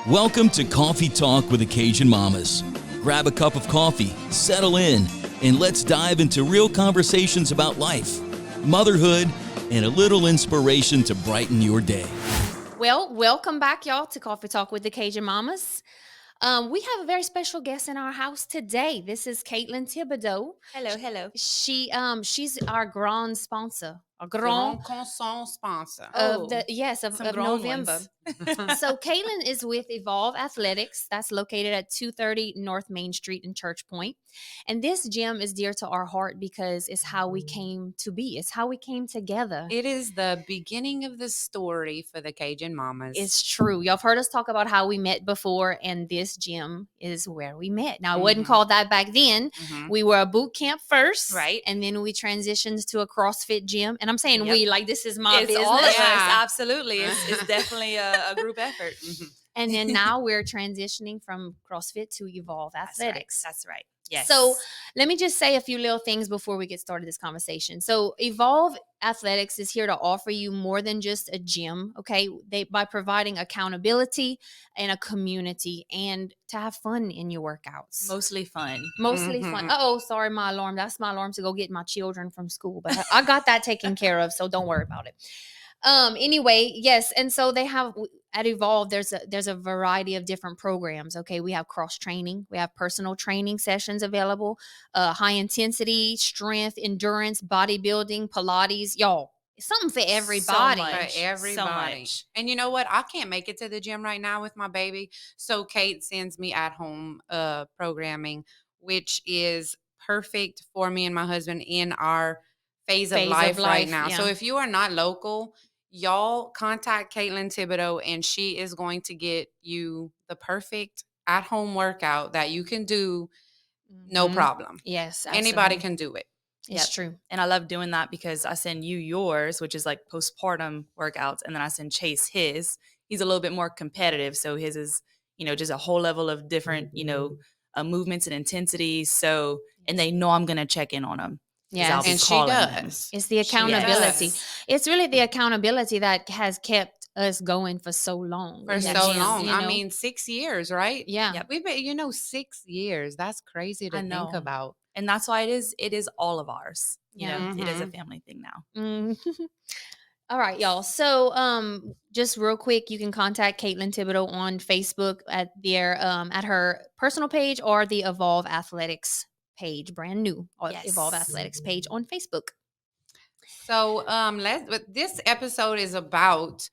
Welcome to Coffee Talk with the Cajun Mamas. Grab a cup of coffee, settle in, and let's dive into real conversations about life, motherhood, and a little inspiration to brighten your day. Well, welcome back, y'all, to Coffee Talk with the Cajun Mamas. We have a very special guest in our house today. This is Kaitlin Thibodeaux. Hello. She's our grand sponsor. A Grand Consent sponsor. of some grown November. ones. So Kaitlin is with Evolve Athletics. That's located at 230 North Main Street in Church Point. And this gym is dear to our heart because it's how we came to be. It's how we came together. It is the beginning of the story for the Cajun Mamas. It's true. Y'all have heard us talk about how we met before, and this gym is where we met. Now, I wasn't called that back then. We were a boot camp first, Right. And then we transitioned to a CrossFit gym. And I'm saying Yep. we, like this is my It's business. all of us. Yeah. Absolutely. It's definitely a group effort. And then now we're transitioning from CrossFit to Evolve Athletics. That's right. Yes. So let me just say a few little things before we get started this conversation. So Evolve Athletics is here to offer you more than just a gym, okay? By providing accountability and a community and to have fun in your workouts. Mostly fun. Mostly fun. Oh, sorry, my alarm. That's my alarm to go get my children from school. But I got that taken care of, so don't worry about it. Anyway, yes, and so they have at Evolve, there's a variety of different programs. Okay, we have cross training, we have personal training sessions available, high intensity, strength, endurance, bodybuilding, Pilates, y'all. It's something for everybody. much. For everybody. So much. And you know what? I can't make it to the gym right now with my baby. So Kate sends me at home programming, which is perfect for me and my husband in our phase of life right now. yeah. So if you are not local, y'all contact Kaitlin Thibodeaux, and she is going to get you the perfect at-home workout that you can do no problem. Yes, Anybody absolutely. can do it. It's Yep. true. And I love doing that because I send you yours, which is like postpartum workouts, and then I send Chase his. He's a little bit more competitive, so his is, just a whole level of different, movements and intensities. So, and they know I'm gonna check in on him. Yes. And she does. It's the accountability. does. It's really the accountability that has kept us going for so long. For in so that gym, long. you I know? mean, 6 years, right? Yeah. Yep. We've been, 6 years. That's crazy to I think know. about. And that's why it is all of ours. Yeah. It is a family thing now. All right, y'all. So, just real quick, you can contact Kaitlin Thibodeaux on Facebook at at her personal page or the Evolve Athletics page, brand new Yes. Evolve Athletics page on Facebook. So, this episode is about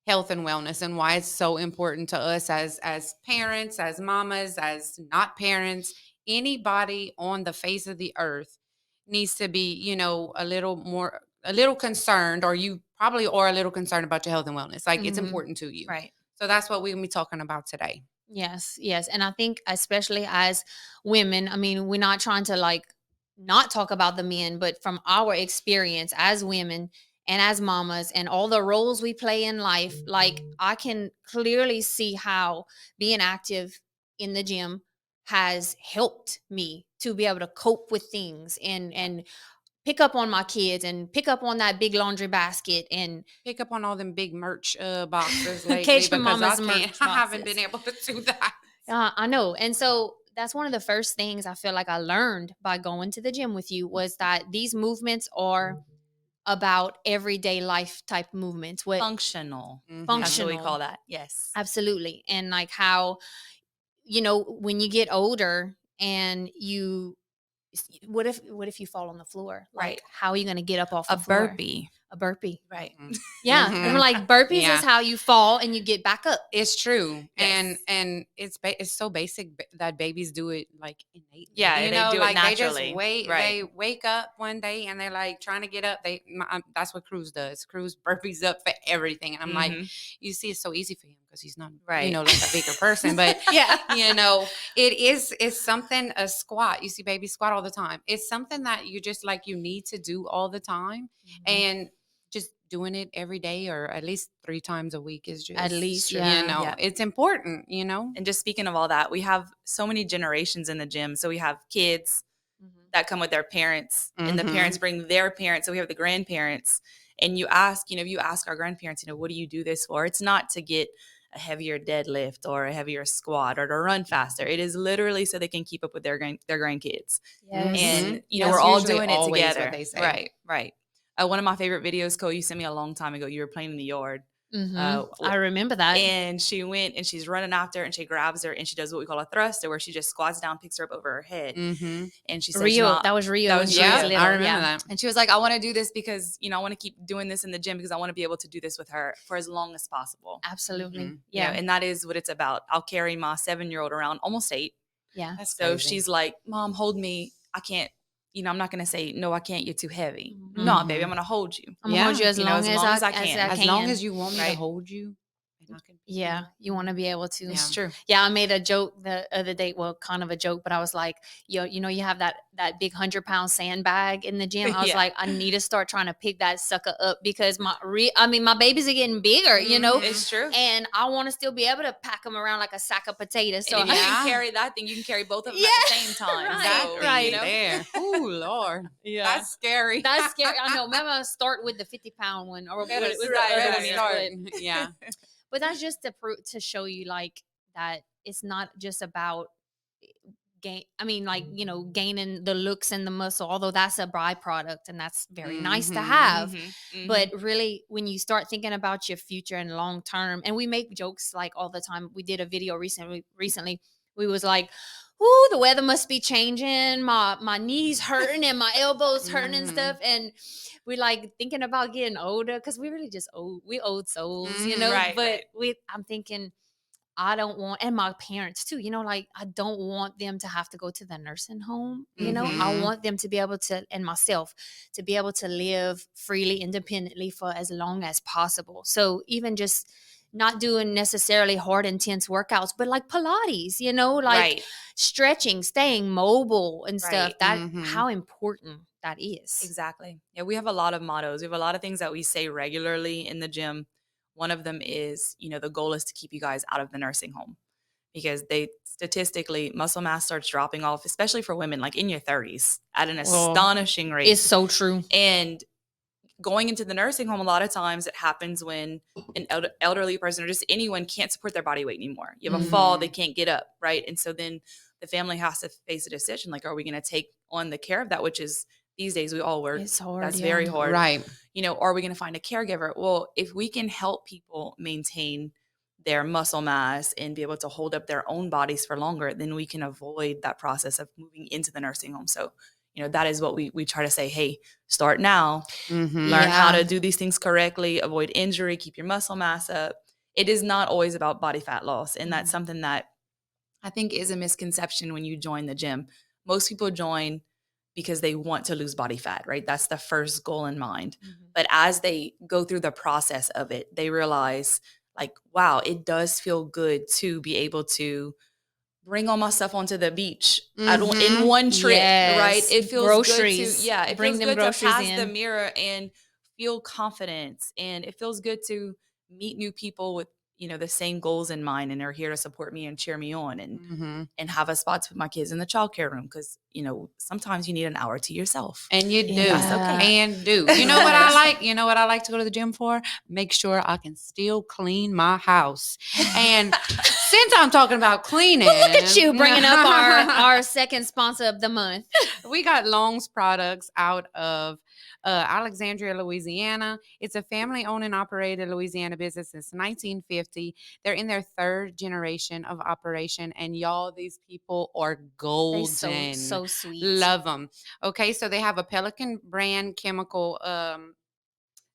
health and wellness and why it's so important to us as parents, as mamas, as not parents. Anybody on the face of the earth needs to be, a little concerned, or you probably are a little concerned about your health and wellness. Like it's important to you. Right. So that's what we're going to be talking about today. Yes. And I think especially as women, I mean, we're not trying to not talk about the men, but from our experience as women and as mamas and all the roles we play in life, I can clearly see how being active in the gym has helped me to be able to cope with things and pick up on my kids and pick up on that big laundry basket and Pick up on all them big merch boxes lately Cajun because Mamas I merch haven't boxes. been able to do that. I know. And so that's one of the first things I feel like I learned by going to the gym with you was that these movements are about everyday life type movements. Functional. Mhm. That's what we Functional. call that. Yes. Absolutely. And like how, when you get older and what if you fall on the floor? Like, Right. how are you going to get up off A the floor? burpee. A burpee. Right. Yeah. Mhm. And like burpees Yeah. is how you fall and you get back up. It's true. Yes. And it's so basic that babies do it like innately. Yeah, they do it like naturally. they just wait. Right. They wake up one day and they're like trying to get up. That's what Cruz does. Cruz burpees up for everything. And I'm like, you see, it's so easy for him because he's not, Right. like a bigger person. But Yeah. it's something, a squat. You see babies squat all the time. It's something that you just you need to do all the time. And just doing it every day or at least 3 times a week is just At least, yeah. Yeah. it's important, And just speaking of all that, we have so many generations in the gym. So we have kids that come with their parents, and the parents bring their parents. So we have the grandparents. And you ask our grandparents, what do you do this for? It's not to get a heavier deadlift or a heavier squat or to run faster. It is literally so they can keep up with their grandkids. Yes. And, you know, That's we're all usually doing it always what together. they say. Right, right. One of my favorite videos, Cole, you sent me a long time ago. You were playing in the yard. I remember that. And she went and she's running after her and she grabs her and she does what we call a thruster, where she just squats down, picks her up over her head. And she says, Rio, that was Rio. That was Yeah, Rio. I remember that. And she was like, I want to do this because, you know, I want to keep doing this in the gym because I want to be able to do this with her for as long as possible. Absolutely. You Yeah. know, and that is what it's about. I'll carry my 7-year-old around, almost 8. Yeah. That's So crazy. she's like, Mom, hold me. I can't, you know, I'm not going to say, no, I can't. You're too heavy. No, baby, I'm going to hold you. I'm gonna hold you as You know, long as I can. As long as you want me to Right. hold you. and I can- Yeah, you want to be able to. It's true. Yeah, I made a joke the other day. Well, kind of a joke, but I was like, you know, you have that big 100-pound sandbag in the gym. I was Yeah. like, I need to start trying to pick that sucker up because my babies are getting bigger, you know, It's true. and I want to still be able to pack them around like a sack of potatoes. So And if you Yeah. can carry that thing, you can carry both of them Yeah, at the same time. right, So, right. You know? There. Oh, Lord. Yeah. That's scary. that's scary. I know. Maybe I'll start with the 50-pound one or what Better it was the right, other right, one is, start. but- Yeah. But that's just to show you like that it's not just about gaining the looks and the muscle, although that's a byproduct and that's very nice to have. But really, when you start thinking about your future and long term, and we make jokes like all the time. We did a video recently. We was like, "Ooh, the weather must be changing. My knees hurting and my elbows hurting and stuff." And we like thinking about getting older because we really just old souls, you know. Right, but right. I'm thinking, I don't want, and my parents too, you know, like I don't want them to have to go to the nursing home. You know, I want them to be able to, and myself to be able to live freely, independently for as long as possible. So even just not doing necessarily hard, intense workouts, but like Pilates, you know, like Right. stretching, staying mobile and stuff. Right. That how important that is. Exactly. Yeah, we have a lot of mottos. We have a lot of things that we say regularly in the gym. One of them is, you know, the goal is to keep you guys out of the nursing home because statistically, muscle mass starts dropping off, especially for women, like in your 30s at an astonishing rate. It's so true. And going into the nursing home, a lot of times it happens when an elderly person or just anyone can't support their body weight anymore. You have a fall, they can't get up, right? And so then the family has to face a decision, like, are we going to take on the care of that, which is these days we all work. It's hard. That's very hard. Right. You know, are we going to find a caregiver? Well, if we can help people maintain their muscle mass and be able to hold up their own bodies for longer, then we can avoid that process of moving into the nursing home. So, you know, that is what we try to say, hey, start now, learn how to do these things correctly, avoid injury, keep your muscle mass up. It is not always about body fat loss. And that's something that I think is a misconception when you join the gym. Most people join because they want to lose body fat, right? That's the first goal in mind. But as they go through the process of it, they realize like, wow, it does feel good to be able to bring all my stuff onto the beach in one trip, right? It feels groceries. good to, it bring feels them good to groceries pass in. the mirror and feel confidence. And it feels good to meet new people with, you know, the same goals in mind and are here to support me and cheer me on and have a spot to put my kids in the childcare room. Cause you know, sometimes you need an hour to yourself. And you do. Yeah. And do. You know what I like? You know what I like to go to the gym for? Make sure I can still clean my house. And since I'm talking about cleaning. Well, look at you bringing up our second sponsor of the month. We got Long's products out of Alexandria, Louisiana. It's a family-owned and operated Louisiana business since 1950. They're in their 3rd generation of operation. And y'all, these people are golden. So sweet. Love them. Okay, so they have a Pelican brand chemical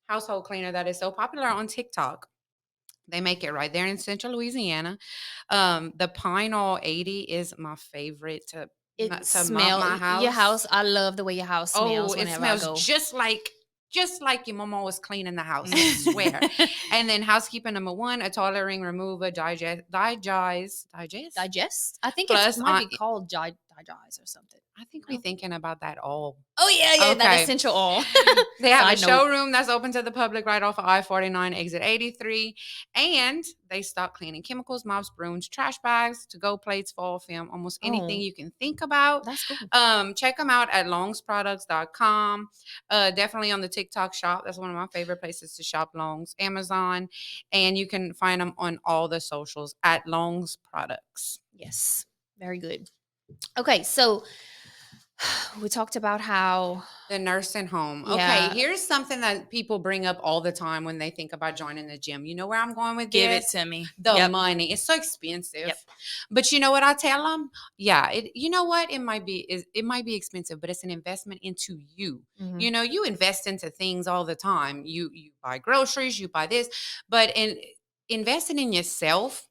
household cleaner that is so popular on TikTok. They make it right there in Central Louisiana. The Pine All 80 is my favorite to smell mop my house. Your house. I love the way your house smells. It whenever I go. smells just like your mama was cleaning the house. I swear. And then housekeeping number 1, a toilet ring remover, digest. I think Plus, it might be called digest. energize or something. I think we're thinking about that all. Oh yeah, that Okay. essential oil. They have a Side note. showroom that's open to the public right off of I-49, exit 83. And they stock cleaning chemicals, mops, brooms, trash bags, to-go plates, fall film, almost anything Oh. you can think about. That's cool. Check them out at longsproducts.com. Definitely on the TikTok shop. That's one of my favorite places to shop, Longs. Amazon. And you can find them on all the socials at Longs Products. Yes. Very good. Okay, so we talked about how The nursing home. Yeah. Okay, here's something that people bring up all the time when they think about joining the gym. You know where I'm going with Give it this? to me. The money. It's so expensive. Yep. But you know what I tell them? Yeah, you know what? It might be expensive, but it's an investment into you. Mhm. You know, you invest into things all the time. You buy groceries, you buy this, but investing in yourself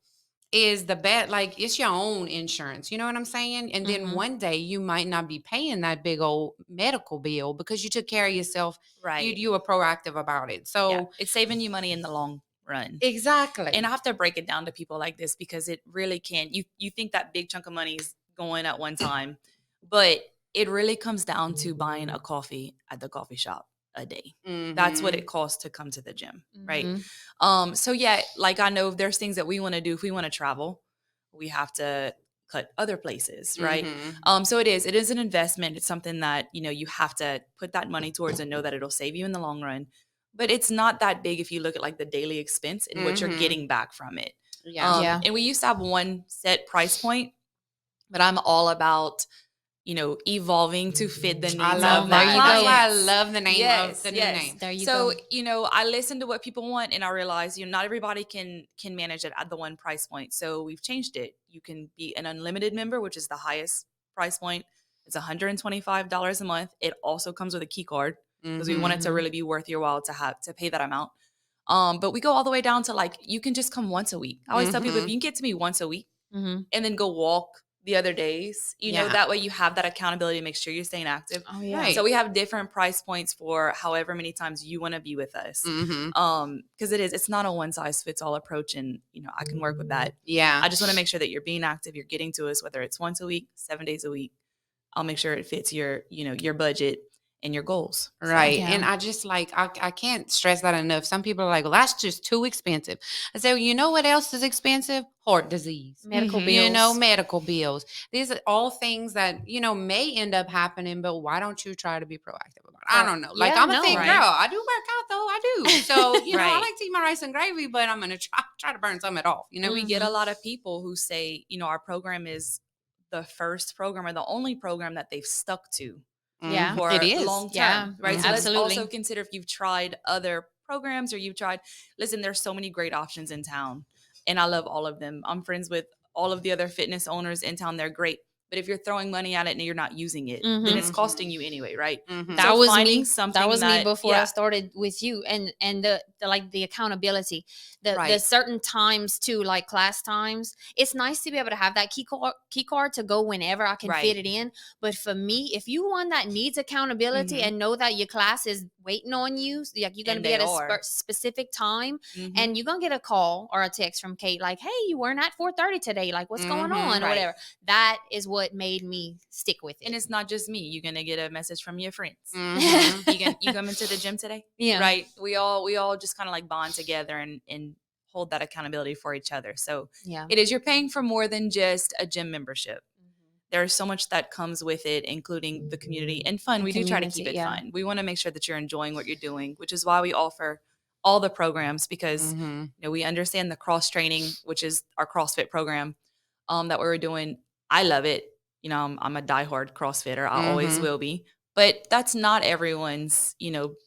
is the best. Like, it's your own insurance. You know what I'm saying? And then Mhm. one day you might not be paying that big old medical bill because you took care of yourself. Right. You were proactive about it. So Yeah. It's saving you money in the long run. exactly. And I have to break it down to people like this because it really can. You think that big chunk of money is going at one time, but it really comes down to buying a coffee at the coffee shop a day. That's what it costs to come to the gym, right? Mhm. So yeah, like I know there's things that we want to do. If we want to travel, we have to cut other places, right? So it is an investment. It's something that, you have to put that money towards and know that it'll save you in the long run. But it's not that big if you look at like the daily expense and what you're getting back from it. Yeah. Yeah. And we used to have one set price point, but I'm all about, evolving to fit the needs I love of that. my That's why I clients. love the name Yes, of the new yes. name. There you So, go. I listen to what people want and I realize, not everybody can manage it at the one price point. So we've changed it. You can be an unlimited member, which is the highest price point. It's $125 a month. It also comes with a key card because we want it to really be worth your while to pay that amount. But we go all the way down to like, you can just come once a week. I always tell people, if you can get to me once a week Mhm. and then go walk the other days, Yeah. that way you have that accountability to make sure you're staying active. Oh yeah. Right. So we have different price points for however many times you want to be with us. Because it's not a one size fits all approach, and I can work with that. Yeah. I just want to make sure that you're being active, you're getting to us, whether it's once a week, 7 days a week. I'll make sure it fits your budget and your goals. Right. Yeah. And I just like, I can't stress that enough. Some people are like, well, that's just too expensive. I say, well, you know what else is expensive? Heart disease. Medical bills. You know, medical bills. These are all things that, may end up happening, but why don't you try to be proactive about it? I don't know. Like, Yeah, I'm a no. thick Right. girl. I do work out though. I do. So, I Right. like to eat my rice and gravy, but I'm going to try to burn some of it off. We get a lot of people who say, our program is the first program or the only program that they've stuck to. Yeah. For It is. long term, Yeah, right? So absolutely. let's also consider if you've tried other programs or listen, there's so many great options in town and I love all of them. I'm friends with all of the other fitness owners in town. They're great. But if you're throwing money at it and you're not using it, then it's costing you anyway, right? That So was finding me. something That was me that- before I yeah. started with you, and the accountability, the Right. certain times too, like class times. It's nice to be able to have that key card to go whenever I can Right. fit it in. But for me, if you one that needs accountability and know that your class is waiting on you, so like you're going to And be at they a are. specific time, Mhm. and you're gonna get a call or a text from Kate like, "Hey, you weren't at 4:30 today. Like, what's going on?" or Right. whatever. That is what made me stick with it. And it's not just me. You're gonna get a message from your friends. Mhm. You come into the gym today? Yeah. Right. We all just kind of like bond together and hold that accountability for each other. So Yeah. it is, you're paying for more than just a gym membership. There's so much that comes with it, including the community and fun. And We do try to community, keep it yeah. fun. We want to make sure that you're enjoying what you're doing, which is why we offer all the programs because we understand the cross training, which is our CrossFit program that we were doing. I love it. I'm a diehard CrossFitter. I always will be. But that's not everyone's,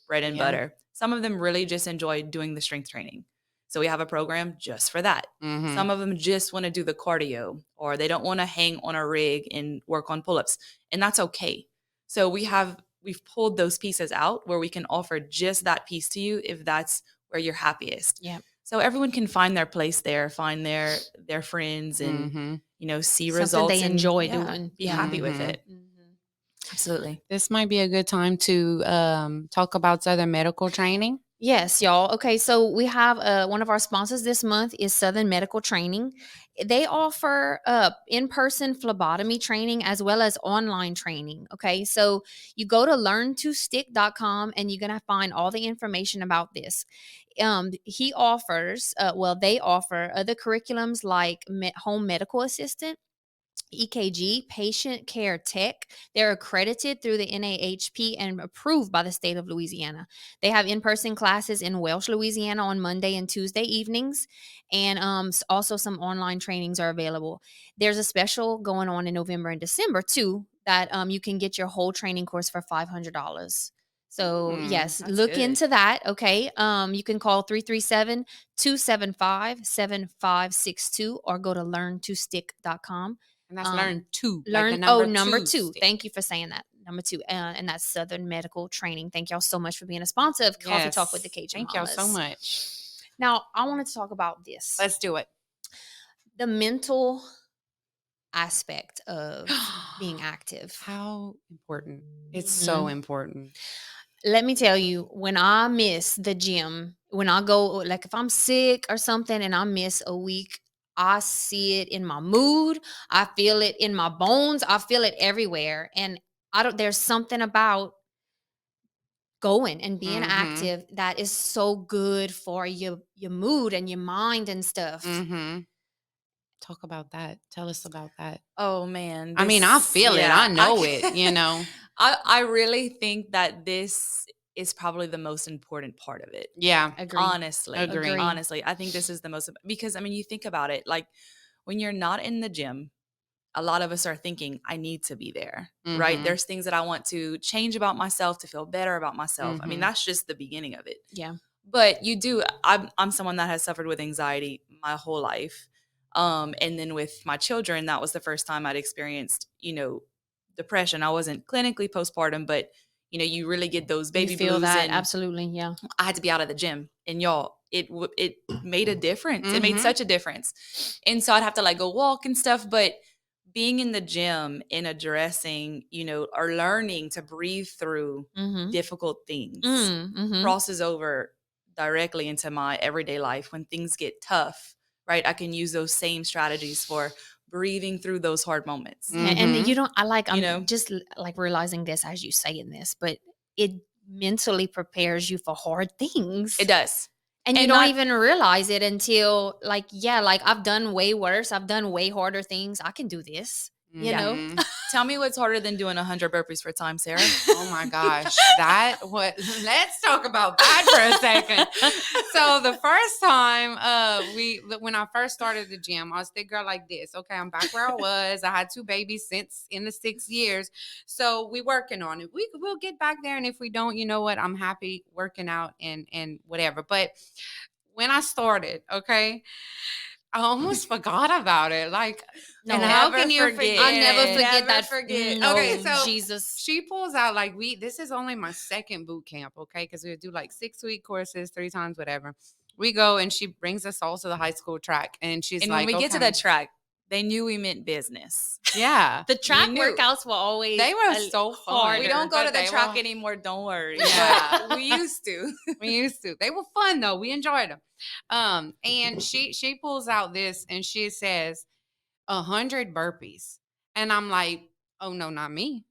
bread and butter. Some of them really just enjoy doing the strength training. So we have a program just for that. Some of them just want to do the cardio or they don't want to hang on a rig and work on pull-ups. And that's okay. So we've pulled those pieces out where we can offer just that piece to you if that's where you're happiest. Yeah. So everyone can find their place there, find their friends and, see Something results. they and, enjoy yeah, doing. Be Yeah. happy with it. Absolutely. This might be a good time to talk about Southern medical training. Yes, y'all. Okay, so we have one of our sponsors this month is Southern Medical Training. They offer in-person phlebotomy training as well as online training. Okay, so you go to learntostick.com and you're gonna find all the information about this. He offers, they offer other curriculums like home medical assistant, EKG, patient care tech. They're accredited through the NAHP and approved by the state of Louisiana. They have in-person classes in Welsh, Louisiana on Monday and Tuesday evenings. And also some online trainings are available. There's a special going on in November and December too that you can get your whole training course for $500. So yes, that's look good. into that. Okay. You can call 337-275-7562 or go to learntostick.com. And that's learn two. Number two. Stick. Thank you for saying that. Number two. And that's Southern Medical Training. Thank y'all so much for being a sponsor of Coffee Talk with the Cajun Thank y'all Mamas. so much. Now, I want to talk about this. Let's do it. The mental aspect of being active. How important. It's so important. Let me tell you, when I miss the gym, when I go, like if I'm sick or something and I miss a week, I see it in my mood. I feel it in my bones. I feel it everywhere. And there's something about going and being active that is so good for your mood and your mind and stuff. Talk about that. Tell us about that. Oh man. I mean, I feel it. I know it, you know. I really think that this is probably the most important part of it. Yeah. Agree. Honestly. Agree. Honestly, I think this is the most, because I mean, you think about it, like when you're not in the gym, a lot of us are thinking, I need to be there, right? There's things that I want to change about myself to feel better about myself. I mean, that's just the beginning of it. Yeah. But you do, I'm someone that has suffered with anxiety my whole life. And then with my children, that was the first time I'd experienced, depression. I wasn't clinically postpartum, but you really get those baby you feel blues. That and absolutely, yeah. I had to be out of the gym, and y'all, it made a difference. It made such a difference. And so I'd have to like go walk and stuff, but being in the gym and addressing, or learning to breathe through difficult things crosses over directly into my everyday life. When things get tough, right, I can use those same strategies for breathing through those hard moments. And you don't, I'm just like realizing this as you saying this, but it mentally prepares you for hard things. It does. And you don't even realize it until like I've done way worse. I've done way harder things. I can do this, you know? Tell me what's harder than doing 100 burpees for time, Sarah. Oh my gosh. Let's talk about that for a second. So the first time when I first started the gym, I was the girl like this. Okay, I'm back where I was. I had 2 babies since in the 6 years. So we working on it. We'll get back there. And if we don't, you know what? I'm happy working out and whatever. But when I started, okay, I almost forgot about it. Like, no, and how can you forget? I never forget Never that. Forget. No, okay, so Jesus. She pulls out like this is only my second boot camp, okay? Because we do like 6-week courses, 3 times, whatever. We go and she brings us all to the high school track, and she's and like, when we get to that track, they knew we meant business. Yeah, the track workouts were always so hard. We don't go to the track anymore. Don't worry. Yeah, but we used to. They were fun though. We enjoyed them. And she pulls out this and she says 100 burpees, and I'm like, oh no, not me.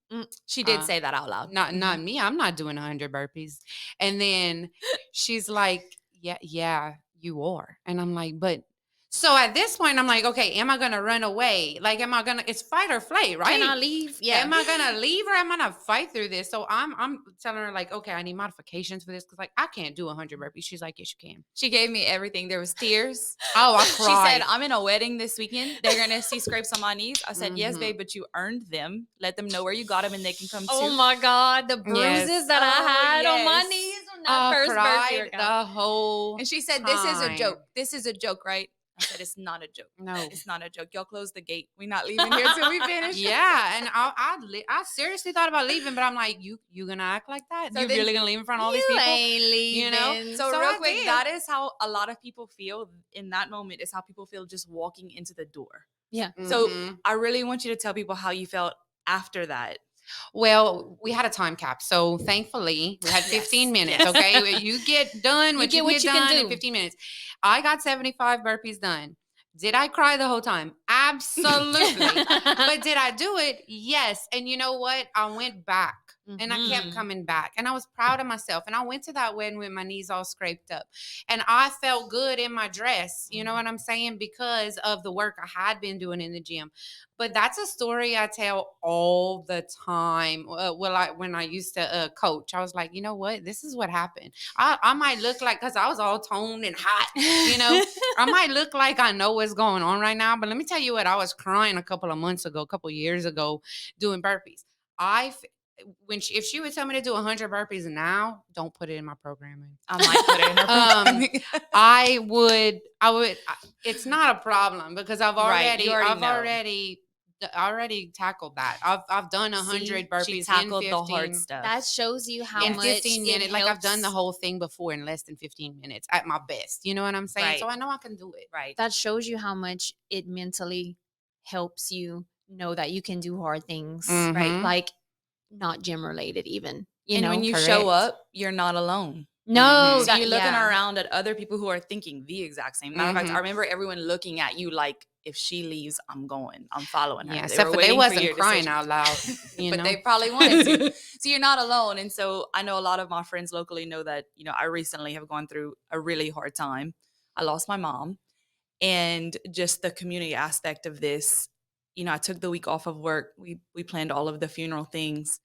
She did say that out loud. Not me. I'm not doing 100 burpees. And then she's like, yeah, you are. And I'm like, but so at this point, I'm like, okay, am I going to run away? Like, it's fight or flight, right? Can I leave? Yeah. Am I going to leave or am I going to fight through this? So I'm telling her like, okay, I need modifications for this. Cause like, I can't do 100 burpees. She's like, yes, you can. She gave me everything. There was tears. Oh, I cried. She said, I'm in a wedding this weekend. They're going to see scrapes on my knees. I said, yes, babe, but you earned them. Let them know where you got them and they can come too. Oh my God. The bruises that I had on my knees on that first birthday. The whole And she said, this is a joke. This is a joke, right? I said, it's not a joke. No, it's not a joke. Y'all close the gate. We're not leaving here till we finish. Yeah, and I seriously thought about leaving, but I'm like, you gonna act like that? So you really gonna leave in front of all these people? Ain't leaving. You know? So real quick, that is how a lot of people feel in that moment. Is how people feel just walking into the door. Yeah. So I really want you to tell people how you felt after that. Well, we had a time cap. So thankfully we had 15 minutes. Yes. Okay. You get done what you get can what you can done in do. 15 minutes. I got 75 burpees done. Did I cry the whole time? Absolutely. But did I do it? Yes. And you know what? I went back. And I kept coming back. And I was proud of myself. And I went to that wedding with my knees all scraped up. And I felt good in my dress. You know what I'm saying? Because of the work I had been doing in the gym. But that's a story I tell all the time. When I used to coach, I was like, you know what? This is what happened. I might look like, because I was all toned and hot, you know, I might look like I know what's going on right now. But let me tell you what, I was crying a couple of years ago doing burpees. If she would tell me to do 100 burpees now, don't put it in my programming. I might put it in her programming. I would. It's not a problem because I've already tackled that. I've done 100 burpees. She tackled in 15, the hard stuff. That shows you how in much 15 minutes. it Like helps. I've done the whole thing before in less than 15 minutes at my best. You know what I'm saying? Right. So I know I can do it. Right. That shows you how much it mentally helps you know that you can do hard things, Mhm. right? Like not gym related, even. You know, when you correct. show up, you're not alone. no, So you're looking yeah. around at other people who are thinking the exact same. Matter of fact, Mhm. I remember everyone looking at you like, if she leaves, I'm going. I'm following her. Yeah, They except were for they waiting for wasn't your crying decision. out loud. You But know? they probably wanted to. So you're not alone. And so I know a lot of my friends locally know that, I recently have gone through a really hard time. I lost my mom. And just the community aspect of this, I took the week off of work. We planned all of the funeral things.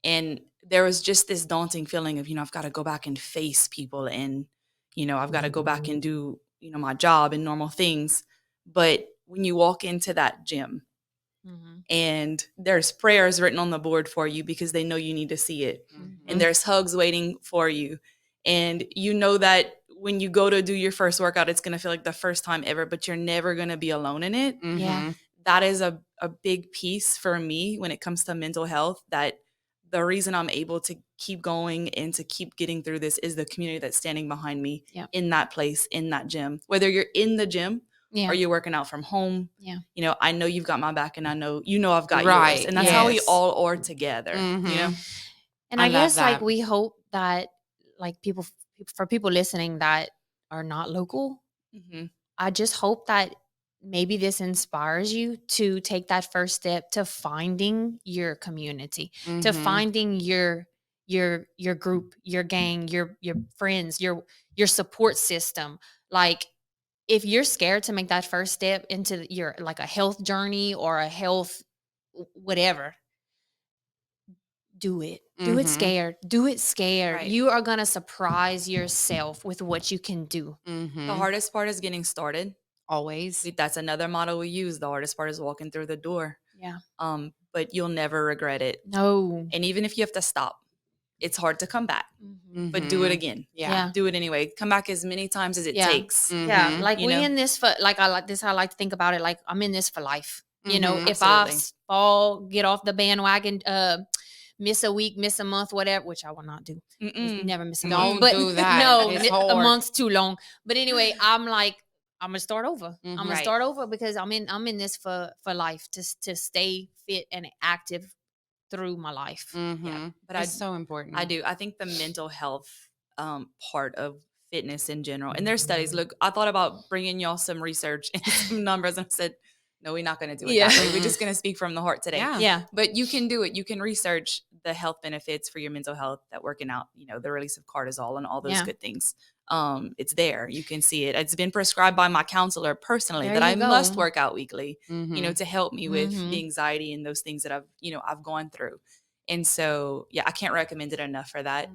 And there was just this daunting feeling of, I've got to go back and face people and, I've got to go back and do, my job and normal things. But when you walk into that gym and there's prayers written on the board for you because they know you need to see it. And there's hugs waiting for you. And you know that when you go to do your first workout, it's going to feel like the first time ever, but you're never going to be alone in it. Yeah. That is a big piece for me when it comes to mental health, that the reason I'm able to keep going and to keep getting through this is the community that's standing behind me in that place, in that gym. Whether you're in the gym or you're working out from home, I know you've got my back and I know I've got yours. And that's how we all are together, And I guess like we hope that like for people listening that are not local, I just hope that maybe this inspires you to take that first step to finding your community, to finding your group, your gang, your friends, your support system. Like if you're scared to make that first step into your like a health journey or a health whatever, do it. Do it scared. Do it scared. Right. You are going to surprise yourself with what you can do. The hardest part is getting started. Always. That's another motto we use. The hardest part is walking through the door. Yeah. But you'll never regret it. No. And even if you have to stop, it's hard to come back. But do it again. Yeah. Do it anyway. Come back as many times as it takes. Yeah. Like You we know? in this for like I like this. I like to think about it. Like I'm in this for life. You know, if Absolutely. I fall, get off the bandwagon, miss a week, miss a month, whatever, which I will not do. Never miss a month. Don't do that. No, It's a hard. month's too long. But anyway, I'm like, I'm gonna start over. I'm gonna Right. start over because I'm in this for life to stay fit and active through my life. Yeah. But It's so important. I do. I think the mental health part of fitness in general, and there's studies. Look, I thought about bringing y'all some research and some numbers, and I said, no, we're not going to do it that way. We're just going to speak from the heart today. Yeah. But you can do it. You can research the health benefits for your mental health that working out, the release of cortisol and all those good things. It's there. You can see it. It's been prescribed by my counselor personally There that I you go. must work out weekly, to help me with the anxiety and those things that I've gone through. And so, I can't recommend it enough for that.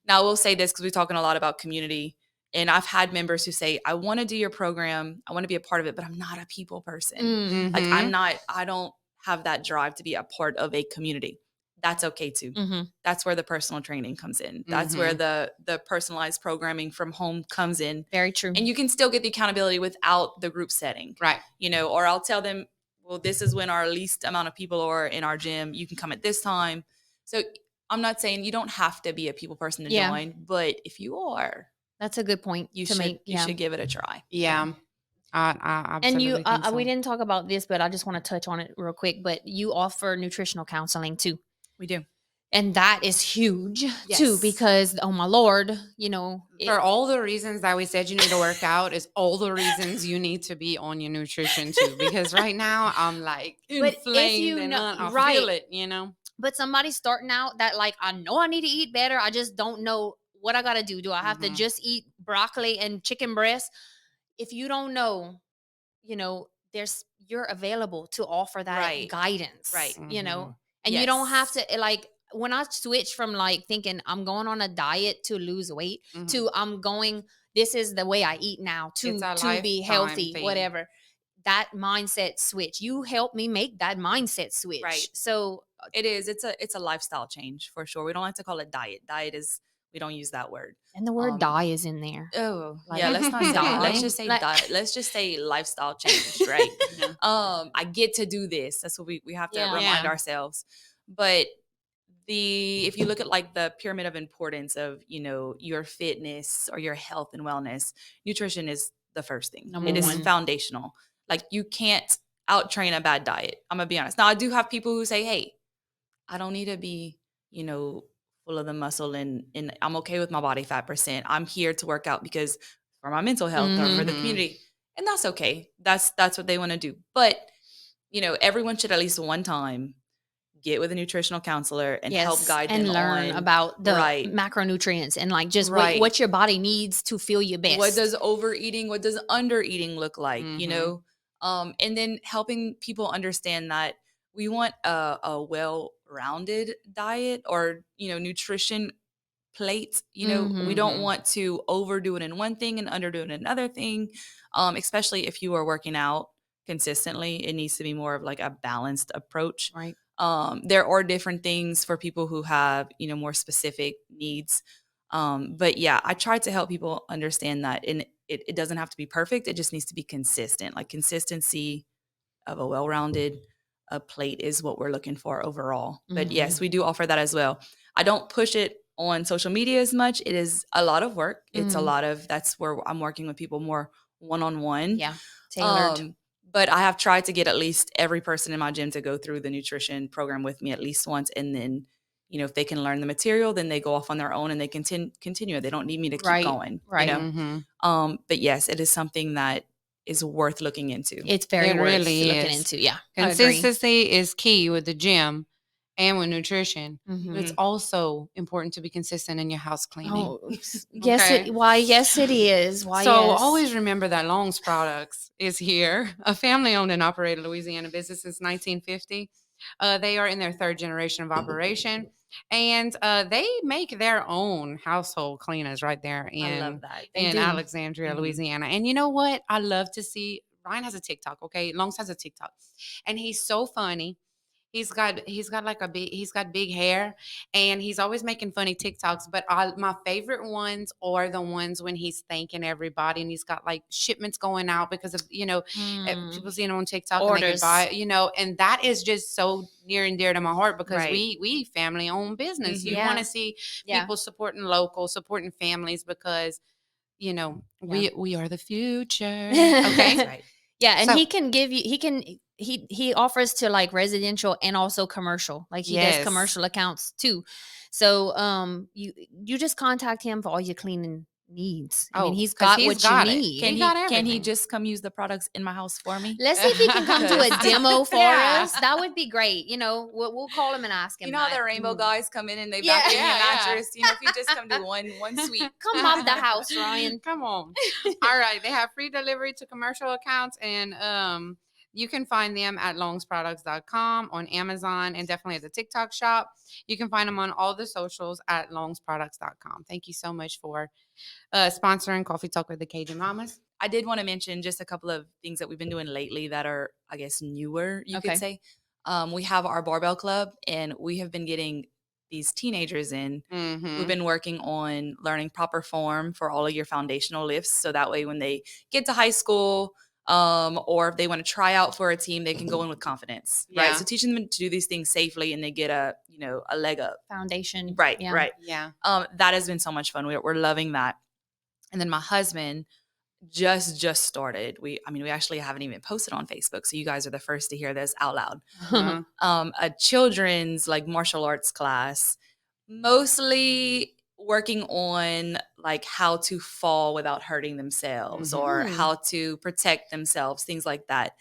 Now, I will say this because we're talking a lot about community. And I've had members who say, I want to do your program. I want to be a part of it, but I'm not a people person. Like I don't have that drive to be a part of a community. That's okay too. That's where the personal training comes in. That's where the personalized programming from home comes in. Very true. And you can still get the accountability without the group setting. Right. Or I'll tell them, well, this is when our least amount of people are in our gym. You can come at this time. So I'm not saying you don't have to be a people person to join, but if you are, that's a good point. you to should make. you should give it a try. Yeah. I absolutely And think so. we didn't talk about this, but I just want to touch on it real quick. But you offer nutritional counseling too. We do. And that is huge too, Yes. because, oh my Lord, you know, For all the reasons that we said you need to work out is all the reasons you need to be on your nutrition too. Because right now I'm like But if inflamed you and know- I right. feel it, you know. but somebody starting out that like, I know I need to eat better. I just don't know what I got to do. Do I have to just eat broccoli and chicken breast? If you don't know, you know, you're available to offer that Right. guidance, Right. you know, Mhm. and you don't have Yes. to like, when I switched from like thinking I'm going on a diet to lose weight to I'm going, this is the way I eat now It's to a be lifetime healthy, thing. whatever. That mindset switch, you helped me make that mindset switch. Right. So It is. It's a lifestyle change for sure. We don't like to call it diet. We don't use that word. and the word die is in there. Oh, Like, yeah. Let's not say that. Let's die. just say Like- diet. Let's just say lifestyle change, right? Yeah. I get to do this. That's what we have to Yeah. remind Yeah. ourselves. But if you look at like the pyramid of importance of, you know, your fitness or your health and wellness, nutrition is the first thing. Number It is one. foundational. Like you can't out train a bad diet. I'm gonna be honest. Now I do have people who say, hey, I don't need to be, you know, full of the muscle and I'm okay with my body fat percent. I'm here to work out because for my mental health or for the Mhm. community. And that's okay. That's what they want to do. But, you know, everyone should at least one time get with a nutritional counselor and help guide and them learn on about the right. macronutrients and like just Right. what your body needs to feel your best. What does overeating, what does undereating look like, you Mhm. know? And then helping people understand that we want a well-rounded diet or, you know, nutrition plate. You know, we don't Mhm. want to overdo it in one thing and underdo it in another thing. Especially if you are working out consistently, it needs to be more of like a balanced approach. Right. There are different things for people who have, you know, more specific needs. But yeah, I try to help people understand that it doesn't have to be perfect. It just needs to be consistent. Like consistency of a well-rounded plate is what we're looking for overall. But yes, we do offer that as well. I don't push it on social media as much. It is a lot of work. It's a lot of, that's where I'm working with people more one-on-one. Yeah. Tailored. But I have tried to get at least every person in my gym to go through the nutrition program with me at least once. And then, you know, if they can learn the material, then they go off on their own and they continue. They don't need me to keep going. Right. You know? Mhm. But yes, it is something that is worth looking into. It's very It worth really looking is. into. Yeah. I agree. Consistency is key with the gym and with nutrition. Mhm. But it's also important to be consistent in your house cleaning. Oh, yes. Okay. Yes, it is. Why? So yes. always remember that Long's Products is here, a family-owned and operated Louisiana business since 1950. They are in their third generation of operation, and they make their own household cleaners right there I love in that. Alexandria, Mhm. Louisiana. And you know what? I love to see Ryan has a TikTok. Okay, Longs has a TikTok, and he's so funny. He's got like he's got big hair, and he's always making funny TikToks. But my favorite ones are the ones when he's thanking everybody, and he's got like shipments going out because of people seeing him on TikTok and they Orders. could buy and that is just so near and dear to my heart because Right. we family owned business. You Yeah. want to see Yeah. people supporting local, supporting families because we are the future. Okay. That's right. Yeah, and So- he can give you. He offers to like residential and also commercial. Like he does Yes. commercial accounts too. So you just contact him for all your cleaning needs. I mean, he's 'cause got he's what got you it. need. He got Can he everything. just come use the products in my house for me? Let's see if he can come to a demo for Yeah. us. That would be great. You know, we'll call him and ask him. You know how that. the rainbow guys come in and they Yeah. vacuum your Yeah, yeah. mattress? You know, if you just come do one sweep. Come mop the house, Ryan. Come on. All right. They have free delivery to commercial accounts, and you can find them at longsproducts.com, on Amazon, and definitely at the TikTok shop. You can find them on all the socials at longsproducts.com. Thank you so much for sponsoring Coffee Talk with the Cajun Mamas. I did want to mention just a couple of things that we've been doing lately that are, I guess, newer, you Okay. could say. We have our barbell club, and we have been getting these teenagers in. Mm-hmm. We've been working on learning proper form for all of your foundational lifts. So that way, when they get to high school, or if they want to try out for a team, they can go in with confidence, right? Yeah. So teaching them to do these things safely, and they get a leg up. Foundation. Right, Yeah. right. Yeah. That has been so much fun. We're loving that. And then my husband, just started. We actually haven't even posted on Facebook, so you guys are the first to hear this out loud. A children's like martial arts class, mostly working on like how to fall without hurting themselves or how to protect themselves, things like that.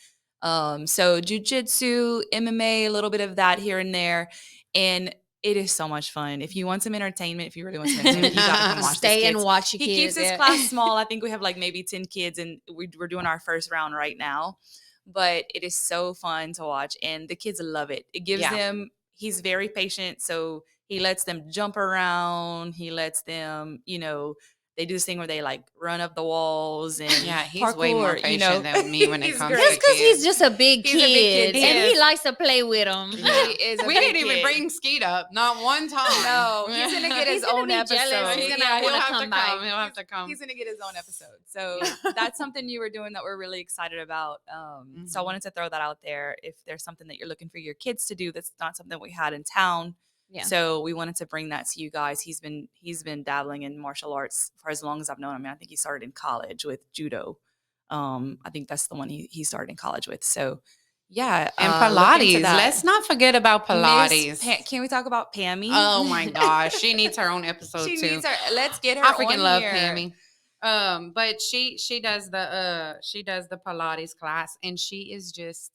So jujitsu, MMA, a little bit of that here and there. And it is so much fun. If you want some entertainment, if you really want some entertainment, you gotta come watch Stay this, and kids. watch your He kids. keeps his class small. I think we have like maybe 10 kids, and we're doing our first round right now. But it is so fun to watch, and the kids love it. It gives them, he's very patient, so he lets them jump around. He lets them, they do this thing where they like run up the walls and he's parkour, way more patient than me when it comes to That's kids. because he's just a big He's a big kid, kid, and yes. he likes to play with them. He is a We big didn't even kid. bring Skeet up, not one time. No, he's gonna get his He's gonna own be episode. jealous. He's gonna he'll wanna have come to by. come. He'll have to come. He's gonna get his own episode. So that's something you were doing that we're really excited about. So I wanted to throw that out there. If there's something that you're looking for your kids to do, that's not something we had in town. Yeah. So we wanted to bring that to you guys. He's been dabbling in martial arts for as long as I've known him. I mean, I think he started in college with judo. I think that's the one he started in college with. So yeah, And look into Pilates. that. Let's not forget about Pilates. Can we talk about Pammy? Oh my gosh, she needs her own episode she too. needs her. Let's get her. I freaking on love here. Pammy. But she does the Pilates class, and she is just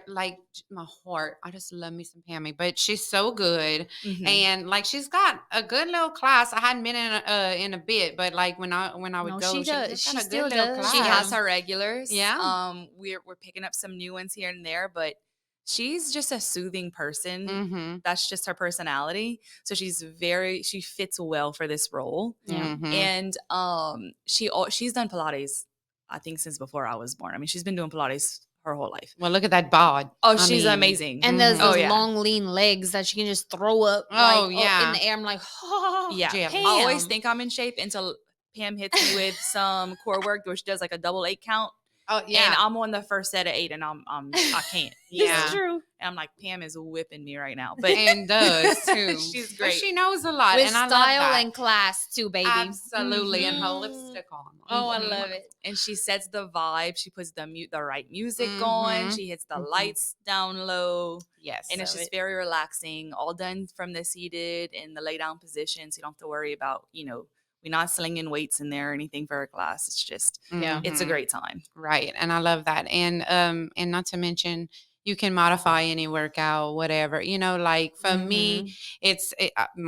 like my heart. I just love me some Pammy, but she's so good, and like she's got a good little class. I hadn't been in a bit, but like when I would No, go, she does. just She got a still good little does. class. She has her regulars. Yeah. We're picking up some new ones here and there, but she's just a soothing person. Mm-hmm. That's just her personality. So she fits well for this role. Mm-hmm. And she's done Pilates, I think, since before I was born. I mean, she's been doing Pilates her whole life. Well, look at that bod. Oh, she's amazing. And those yeah. long, lean legs that you can just throw up Oh, in yeah. the air. I'm like, oh, Yeah. Jim. I always think I'm in shape until Pam hits me with some core work where she does like a double 8 count. Oh yeah. And I'm on the first set of 8 and I can't. Yeah. It's true. And I'm like, Pam is whipping me right now. But And does too. She's But great. she knows a lot, With and I love style that. and class too, baby. Absolutely, and her Mhm. lipstick on. Oh, I Mhm. love it. And she sets the vibe. She puts the right music on. Mhm. She hits the Mhm. lights down low. Yes, And it's Love just it. very relaxing. All done from the seated and the lay down position. So you don't have to worry about, we're not slinging weights in there or anything for her class. It's just, Yeah. it's a Mhm. great time. Right, and I love that, and not to mention you can modify any workout, whatever. Like for me,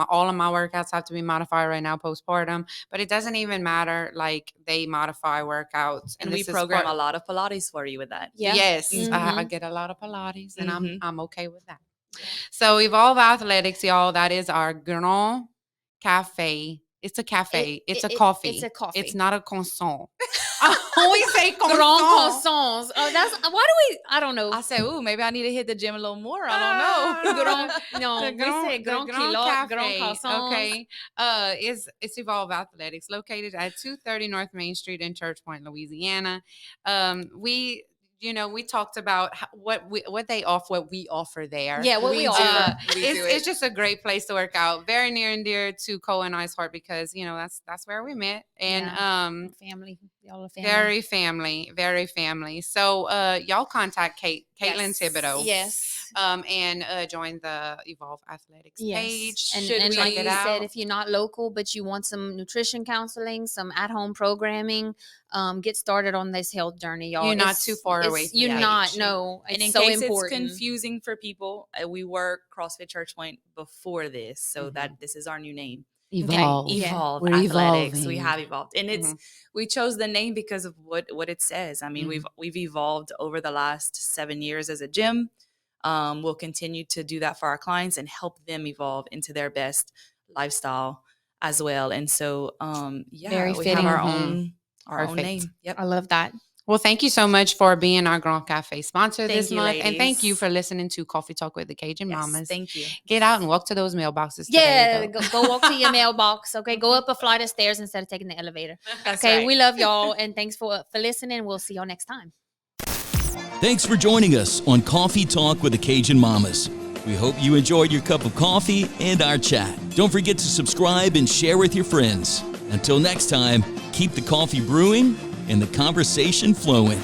all of my workouts have to be modified right now postpartum, but it doesn't even matter. Like they modify workouts, And we this is program part- a lot of Pilates for you with that. Yeah. Yes, Mhm. I get a lot of Pilates, and Mhm. I'm okay with that. So Evolve Athletics, y'all. That is our Grand Cafe. It's a cafe. It's a coffee. It's a coffee. It's not a croissant. I always say Grand croissant. croissants. Oh, that's why do we? I don't know. I said, ooh, maybe I need to hit the gym a little more. I don't know. No, The we say Grand grand Cafe, croissants. okay, it's Evolve Athletics, located at 230 North Main Street in Church Point, Louisiana. We talked about what we offer there. Yeah, what we do. offer. We do It's it. just a great place to work out. Very near and dear to Cole and I's heart because that's where we met, and Family, y'all are family. very family. So y'all contact Kaitlin Thibodeaux. Yes. And join the Evolve Athletics page. And, Should and we like check you it said, out? if you're not local, but you want some nutrition counseling, some at-home programming, get started on this health journey, y'all. You're not too far away from You're the not. page. No, And it's in so case important. it's confusing for people, we were CrossFit Church Point before this, so that this is our new name. Evolve. Yeah. Evolve We're Athletics. We evolving. have evolved, and we chose the name because of what it says. I mean, we've evolved over the last 7 years as a gym. We'll continue to do that for our clients and help them evolve into their best lifestyle as well. And so, Very we fitting. have our own Perfect. name. Yep. I love that. Well, thank you so much for being our Grand Cafe sponsor Thank this you, month. And thank ladies. you for listening to Coffee Talk with the Cajun Yes, Mamas. thank you. Get out and walk to those mailboxes Yeah, today. go walk to your mailbox. Okay, go up a flight of stairs instead of taking the elevator. That's Okay, right. we love y'all, and thanks for listening. We'll see y'all next time. Thanks for joining us on Coffee Talk with the Cajun Mamas. We hope you enjoyed your cup of coffee and our chat. Don't forget to subscribe and share with your friends. Until next time, keep the coffee brewing and the conversation flowing.